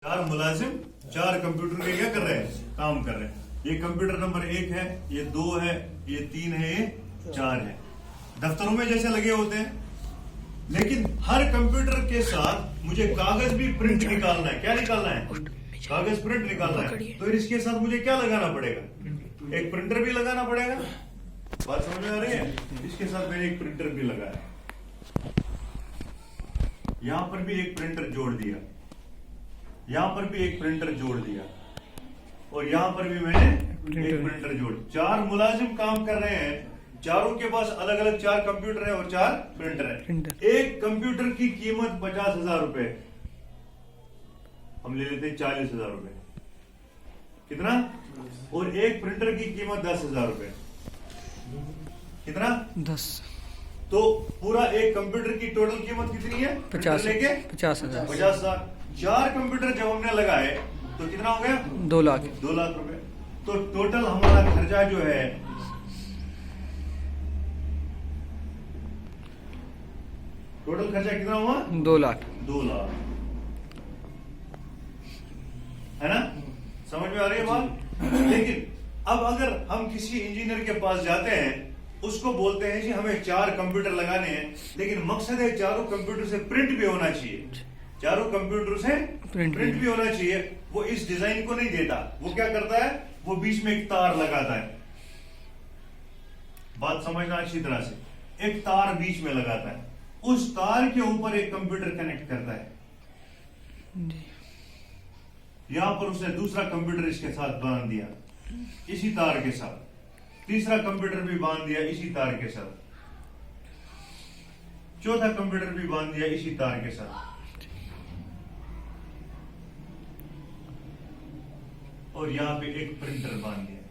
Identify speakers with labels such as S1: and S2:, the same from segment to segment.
S1: चार मुलाजिम चार कंप्यूटर के क्या कर रहे हैं, काम कर रहे हैं। ये कंप्यूटर नंबर 1 है, ये 2 है, ये 3 है, ये 4 है। दफ्तरों में जैसे लगे होते हैं, लेकिन हर कंप्यूटर के साथ मुझे कागज भी प्रिंट निकालना है। क्या निकालना है? कागज प्रिंट निकालना है। तो इसके साथ मुझे क्या लगाना पड़ेगा? एक प्रिंटर भी लगाना पड़ेगा। बात समझ में आ रही है? इसके साथ मैंने एक प्रिंटर भी लगाया, यहां पर भी एक प्रिंटर जोड़ दिया, यहां पर भी एक प्रिंटर जोड़ दिया, और यहां पर भी मैंने एक प्रिंटर जोड़। चार मुलाजिम काम कर रहे हैं, चारों के पास अलग अलग 4 कंप्यूटर है और 4 प्रिंटर है। एक कंप्यूटर की कीमत 50,000 रुपए, हम ले लेते हैं 40,000 रुपए। कितना? और एक प्रिंटर की कीमत 10,000 रुपए। कितना?
S2: 10।
S1: तो पूरा एक कंप्यूटर की टोटल कीमत कितनी है?
S2: 50,000।
S1: 50,000। 4 कंप्यूटर जब हमने लगाए तो कितना हो गया?
S2: 2 लाख।
S1: 2 लाख रुपए। तो टोटल हमारा खर्चा जो है, टोटल खर्चा कितना हुआ?
S2: 2 लाख।
S1: 2 लाख, है ना? समझ में आ रही है बात? लेकिन अब अगर हम किसी इंजीनियर के पास जाते हैं, उसको बोलते हैं जी हमें 4 कंप्यूटर लगाने हैं, लेकिन मकसद है चारों कंप्यूटर से प्रिंट भी होना चाहिए, चारों कंप्यूटर से प्रिंट भी होना चाहिए। वो इस डिजाइन को नहीं देता, वो क्या करता है? वो बीच में एक तार लगाता है। बात समझना अच्छी तरह से, एक तार बीच में लगाता है, उस तार के ऊपर एक कंप्यूटर कनेक्ट करता है। यहां पर उसने दूसरा कंप्यूटर इसके साथ बांध दिया, इसी तार के साथ, तीसरा कंप्यूटर भी बांध दिया इसी तार के साथ, चौथा कंप्यूटर भी बांध दिया इसी तार के साथ, और यहां पे एक प्रिंटर बांध दिया।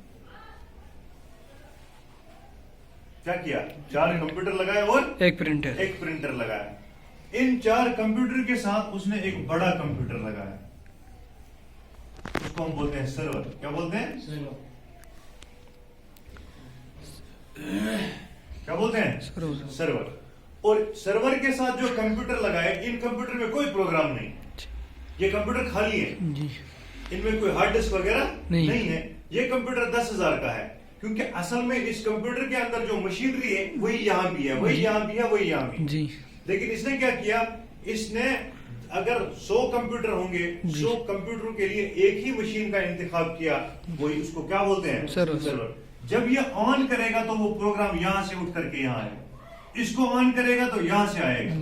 S1: क्या किया? 4 कंप्यूटर लगाए और
S2: एक प्रिंटर
S1: लगाया। इन 4 कंप्यूटर के साथ उसने एक बड़ा कंप्यूटर लगाया, उसको हम बोलते हैं सर्वर। क्या बोलते हैं? क्या बोलते हैं? सर्वर। और सर्वर के साथ जो कंप्यूटर लगाए, इन कंप्यूटर में कोई प्रोग्राम नहीं, ये कंप्यूटर खाली है
S2: जी।
S1: इनमें कोई हार्ड डिस्क वगैरह
S2: नहीं
S1: है। ये कंप्यूटर 10,000 का है, क्योंकि असल में इस कंप्यूटर के अंदर जो मशीनरी है वही यहाँ भी है, वही यहाँ भी है, वही यहाँ भी
S2: जी।
S1: लेकिन इसने क्या किया? इसने अगर 100 कंप्यूटर होंगे, 100 कंप्यूटरों के लिए एक ही मशीन का इंतखाब किया, वही उसको क्या बोलते हैं? सर्वर। जब ये ऑन करेगा तो वो प्रोग्राम यहां से उठ करके यहाँ आएगा, इसको ऑन करेगा तो यहां से आएगा,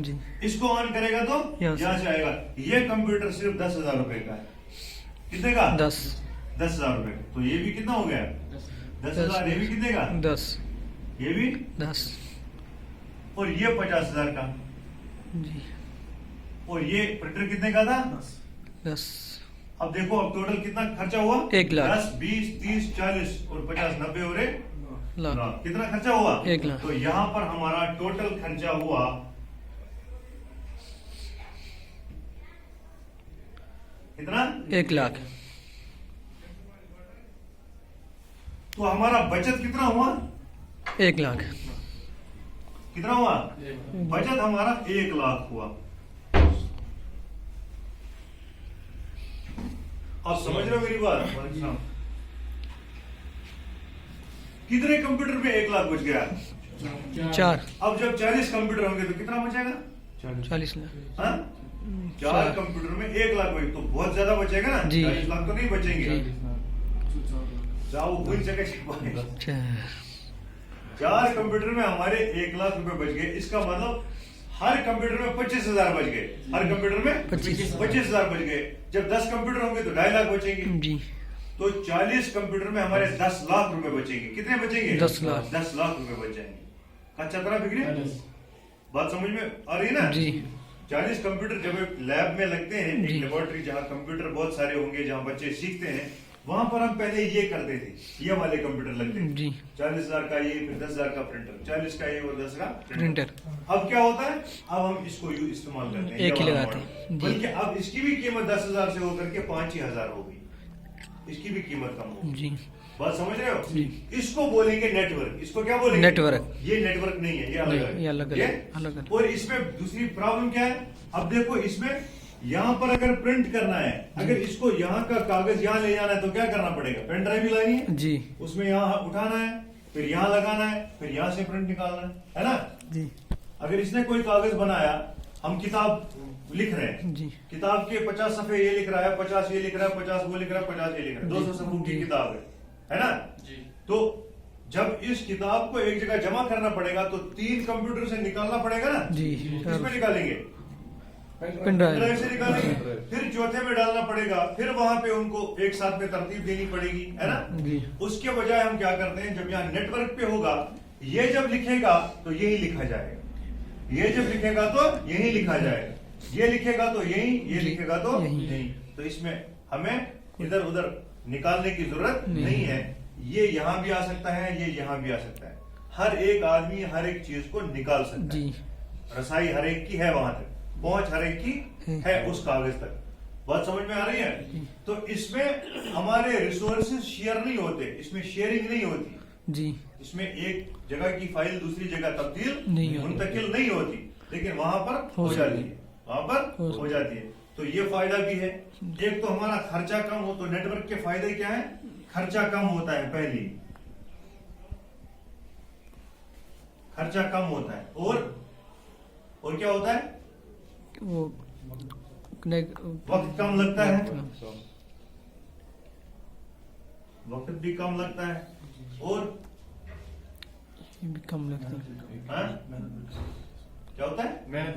S1: इसको ऑन करेगा तो यहां से आएगा। ये कंप्यूटर सिर्फ 10,000 रुपए का है। कितने का? 10,000 रुपए। तो ये भी कितना हो गया? 10,000। ये भी कितने का?
S2: 10।
S1: ये भी
S2: 10।
S1: और ये 50,000 का
S2: जी।
S1: और ये प्रिंटर कितने का था?
S2: 10।
S1: अब देखो, अब टोटल कितना खर्चा हुआ?
S2: 1 लाख।
S1: 10, 20, 30, 40 और 50, 90 और 1
S2: लाख।
S1: कितना खर्चा हुआ?
S2: 1 लाख।
S1: तो यहाँ पर हमारा टोटल खर्चा हुआ कितना?
S2: 1 लाख।
S1: तो हमारा बचत कितना हुआ?
S2: 1 लाख।
S1: कितना हुआ? बचत हमारा 1 लाख हुआ। आप समझ रहे हो मेरी बात? कितने कंप्यूटर में 1 लाख बच गया?
S2: 4।
S1: अब जब 40 कंप्यूटर होंगे तो कितना बचेगा?
S2: 40 लाख।
S1: हाँ? 4 कंप्यूटर में 1 लाख बचे तो बहुत ज्यादा बचेगा ना? 40 लाख तो नहीं बचेंगे। जाओ भूल सके 4 कंप्यूटर में हमारे 1 लाख रुपए बच गए। इसका मतलब हर कंप्यूटर में 25,000 बच गए, हर कंप्यूटर में 25,000 बच गए। जब 10 कंप्यूटर होंगे तो 2.5 लाख बचेंगे
S2: जी।
S1: तो 40 कंप्यूटर में हमारे 10 लाख रुपए बचेंगे। कितने बचेंगे?
S2: 10 लाख।
S1: 10 लाख रुपए बच जाएंगे। अच्छा तरह बिगड़े? बात समझ में आ रही है ना?
S2: जी।
S1: 40 कंप्यूटर जब लैब में लगते हैं, एक लेबोरेटरी जहाँ कंप्यूटर बहुत सारे होंगे, जहाँ बच्चे सीखते हैं, वहां पर हम पहले ये करते थे, ये वाले कंप्यूटर लगते थे
S2: जी।
S1: 40,000 का ये, फिर 10,000 का प्रिंटर, 40 का ये और 10 का
S2: प्रिंटर।
S1: अब क्या होता है? अब हम इसको इस्तेमाल करते हैं,
S2: एक ही लगाते हैं।
S1: बल्कि अब इसकी भी कीमत 10,000 से होकर के 5,000 हो गई, इसकी भी कीमत कम हो
S2: जी।
S1: बात समझ रहे हो? इसको बोलेंगे नेटवर्क। इसको क्या बोलेंगे?
S2: नेटवर्क।
S1: ये नेटवर्क नहीं है, ये अलग है,
S2: ये अलग है।
S1: और इसमें दूसरी प्रॉब्लम क्या है? अब देखो, इसमें यहाँ पर अगर प्रिंट करना है, अगर इसको यहाँ का कागज यहाँ ले जाना है तो क्या करना पड़ेगा? पेन ड्राइव भी लानी है
S2: जी,
S1: उसमें यहाँ उठाना है, फिर यहाँ लगाना है, फिर यहाँ से प्रिंट निकालना है ना?
S2: जी,
S1: अगर इसने कोई कागज बनाया, हम किताब लिख रहे हैं,
S2: जी,
S1: किताब के 50 सफ़े ये लिख रहा है, 50 ये लिख रहा है, 50 वो लिख रहा है, 50 ये लिख रहा है, 200 सफ़ों की किताब है ना? तो जब इस किताब को एक जगह जमा करना पड़ेगा तो 3 कंप्यूटर से निकालना पड़ेगा ना?
S2: जी,
S1: किसमें निकालेंगे?
S2: पेन ड्राइव
S1: से निकालेंगे, फिर चौथे में डालना पड़ेगा, फिर वहां पे उनको एक साथ में तरतीब देनी पड़ेगी, है ना?
S2: जी,
S1: उसके बजाय हम क्या करते हैं, जब यहाँ नेटवर्क पे होगा, ये जब लिखेगा तो यही लिखा जाएगा, ये जब लिखेगा तो यही लिखा जाएगा, ये लिखेगा तो यही, ये लिखेगा तो यही। तो इसमें हमें इधर उधर निकालने की जरूरत नहीं है। ये यहाँ भी आ सकता है, ये यहाँ भी आ सकता है। हर एक आदमी हर एक चीज को निकाल सकता है। रसाई हर एक की है, वहां तक पहुंच हर एक की है उस कागज तक। बात समझ में आ रही है? तो इसमें हमारे रिसोर्सेज शेयर नहीं होते, इसमें शेयरिंग नहीं होती
S2: जी,
S1: इसमें एक जगह की फाइल दूसरी जगह तब्दील
S2: नहीं होती।
S1: मुंतकिल नहीं होती, लेकिन वहां पर हो जाती है, वहां पर हो जाती है। तो ये फायदा भी है। एक तो हमारा खर्चा कम हो, तो नेटवर्क के फायदे क्या है? खर्चा कम होता है, पहली खर्चा कम होता है, और क्या होता है?
S2: वो
S1: वक्त कम लगता है, वक्त भी कम लगता है, और
S2: भी कम लगता है।
S1: हाँ? क्या होता है?
S3: मेहनत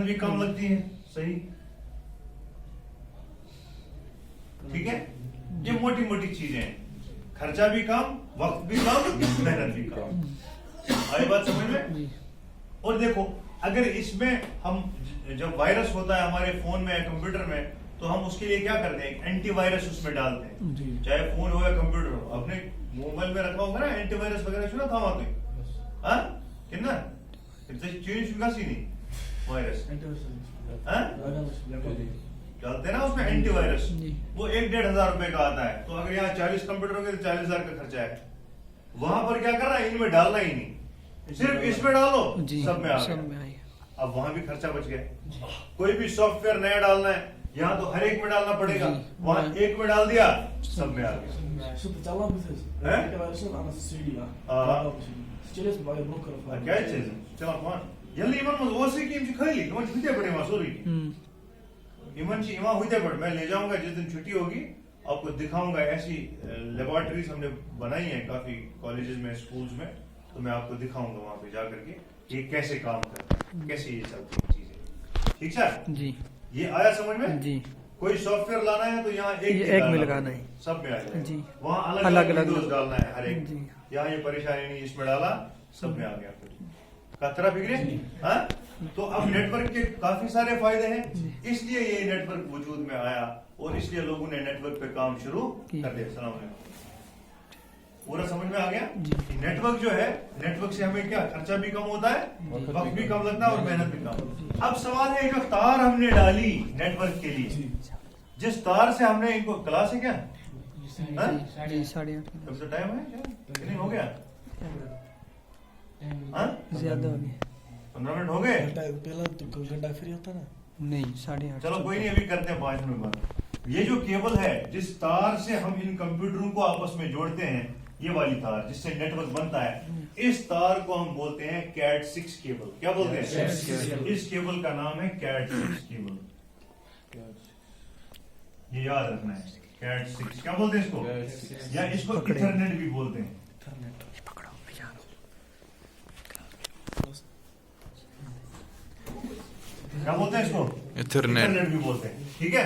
S3: भी कम
S1: लगती है। सही, ठीक है। ये मोटी मोटी चीजें हैं, खर्चा भी कम, वक्त भी कम, मेहनत भी कम। आई बात समझ में? और देखो, अगर इसमें हम जब वायरस होता है हमारे फोन में, कंप्यूटर में, तो हम उसके लिए क्या करते हैं? एंटीवायरस उसमें डालते हैं, चाहे फोन हो या कंप्यूटर हो। अपने मोबाइल में रखा होगा ना एंटीवायरस वगैरह, सुना था वहां पे? हाँ, कितना चेंज विकास ही नहीं वायरस डालते ना उसमें एंटीवायरस, वो 1-1.5 हजार रुपए का आता है। तो अगर यहाँ 40 कंप्यूटर हो गए तो 40,000 का खर्चा है। वहां पर क्या कर रहा है? इनमें डालना ही नहीं, सिर्फ इसमें डालो, सब में आ गया। अब वहां भी खर्चा बच गया। कोई भी सॉफ्टवेयर नया डालना है, यहाँ तो हर एक में डालना पड़ेगा, वहां एक में डाल दिया, सब में आ गया। क्या चीज चला कौन जल्दी इमन ओसी की खैली इमन हुते पड़े वहां सोरी इमन ची वहां हुते पड़े। मैं ले जाऊंगा जिस दिन छुट्टी होगी, आपको दिखाऊंगा। ऐसी लेबोरेटरीज हमने बनाई है काफी कॉलेजेस में, स्कूल्स में, तो मैं आपको दिखाऊंगा वहां पे जाकर के ये कैसे काम करता है, कैसे ये चलती है चीजें। ठीक है
S2: जी,
S1: ये आया समझ में?
S2: जी,
S1: कोई सॉफ्टवेयर लाना है तो यहाँ एक
S2: में लगाना है,
S1: सब में आ जाएगा
S2: जी।
S1: वहाँ अलग अलग विंडोज डालना है हर एक, यहाँ ये परेशानी नहीं, इसमें डाला सब में आ गया। कतरा फिक्रे। हाँ, तो अब नेटवर्क के काफी सारे फायदे हैं, इसलिए ये नेटवर्क वजूद में आया और इसलिए लोगों ने नेटवर्क पे काम शुरू कर दिया। सलाम अलैकुम। पूरा समझ में आ गया? नेटवर्क जो है, नेटवर्क से हमें क्या खर्चा भी कम होता है, वक्त भी कम लगता है और मेहनत भी कम। अब सवाल है, जो तार हमने डाली नेटवर्क के लिए, जिस तार से हमने इनको, क्लास है क्या?
S2: 8:30
S1: अभी तो टाइम है क्या? नहीं हो गया?
S2: ज्यादा हो गया।
S1: 15 मिनट हो गए?
S3: पहला तो घंटा फ्री होता ना।
S2: नहीं, 8:30।
S1: चलो कोई नहीं, अभी करते हैं 5 मिनट बाद। ये जो केबल है, जिस तार से हम इन कंप्यूटरों को आपस में जोड़ते हैं, ये वाली तार जिससे नेटवर्क बनता है, इस तार को हम बोलते हैं CAT6 केबल। क्या बोलते हैं? इस केबल का नाम है CAT6 केबल। ये याद रखना है, CAT6। क्या बोलते हैं इसको? या इसको इथरनेट भी बोलते हैं। क्या बोलते हैं इसको? इथरनेट भी बोलते हैं। ठीक है,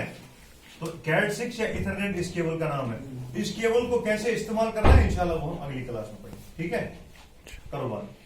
S1: तो CAT6 या इथरनेट इस केबल का नाम है। इस केबल को कैसे इस्तेमाल करना है इंशाल्लाह वो हम अगली क्लास में पढ़ेंगे। ठीक है, करो बात।